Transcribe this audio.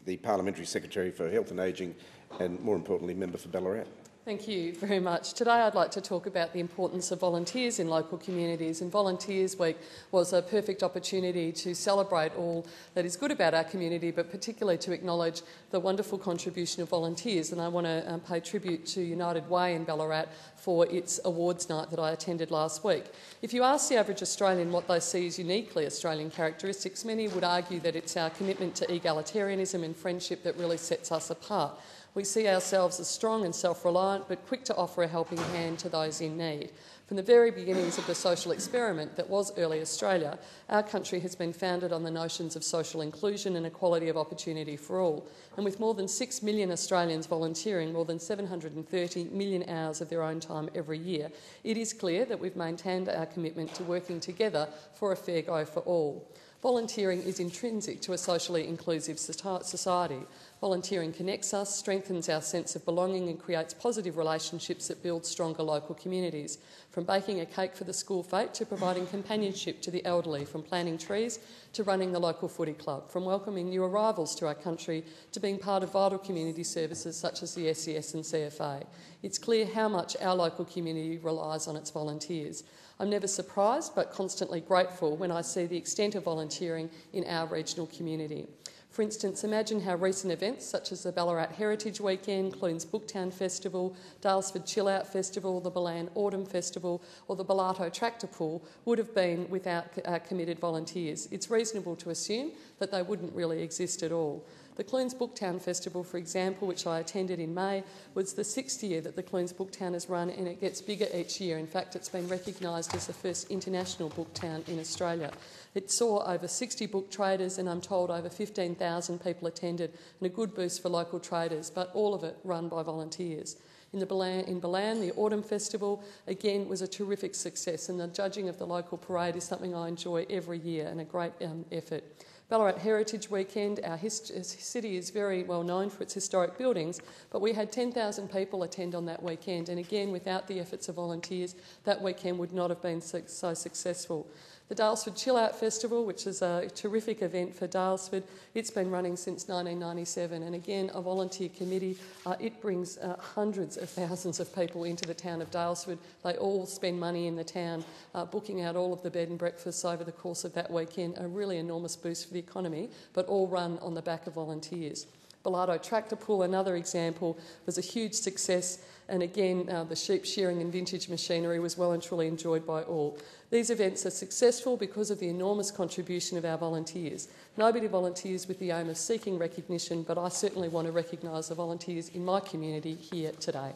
The Parliamentary Secretary for Health and Ageing and, more importantly, Member for Ballarat. Thank you very much. Today I'd like to talk about the importance of volunteers in local communities, and Volunteers Week was a perfect opportunity to celebrate all that is good about our community, but particularly to acknowledge the wonderful contribution of volunteers. And I want to pay tribute to United Way in Ballarat for its awards night that I attended last week. If you ask the average Australian what they see as uniquely Australian characteristics, many would argue that it's our commitment to egalitarianism and friendship that really sets us apart. We see ourselves as strong and self-reliant, but quick to offer a helping hand to those in need. From the very beginnings of the social experiment that was early Australia, our country has been founded on the notions of social inclusion and equality of opportunity for all. And with more than 6 million Australians volunteering more than 730 million hours of their own time every year, it is clear that we've maintained our commitment to working together for a fair go for all. Volunteering is intrinsic to a socially inclusive society. Volunteering connects us, strengthens our sense of belonging and creates positive relationships that build stronger local communities. From baking a cake for the school fete to providing companionship to the elderly, from planting trees to running the local footy club, from welcoming new arrivals to our country to being part of vital community services such as the SES and CFA. It's clear how much our local community relies on its volunteers. I'm never surprised but constantly grateful when I see the extent of volunteering in our regional community. For instance, imagine how recent events such as the Ballarat Heritage Weekend, Clunes Booktown Festival, Daylesford Chill Out Festival, the Balan Autumn Festival or the Bellato Tractor Pull would have been without committed volunteers. It's reasonable to assume that they wouldn't really exist at all. The Clunes Booktown Festival, for example, which I attended in May, was the 6th year that the Clunes Booktown has run, and it gets bigger each year. In fact, it's been recognised as the first international book town in Australia. It saw over 60 book traders, and I'm told over 15,000 people attended, and a good boost for local traders, but all of it run by volunteers. In Balan, the Autumn Festival, again, was a terrific success, and the judging of the local parade is something I enjoy every year and a great effort. Ballarat Heritage Weekend, our city is very well known for its historic buildings, but we had 10,000 people attend on that weekend, and again, without the efforts of volunteers, that weekend would not have been so successful. The Daylesford Chill Out Festival, which is a terrific event for Daylesford, it's been running since 1997, and again, a volunteer committee. It brings hundreds of thousands of people into the town of Daylesford. They all spend money in the town, booking out all of the bed and breakfasts over the course of that weekend, a really enormous boost for the economy, but all run on the back of volunteers. Bellato Tractor Pull, another example, was a huge success, and again the sheep shearing and vintage machinery was well and truly enjoyed by all. These events are successful because of the enormous contribution of our volunteers. Nobody volunteers with the aim of seeking recognition, but I certainly want to recognise the volunteers in my community here today.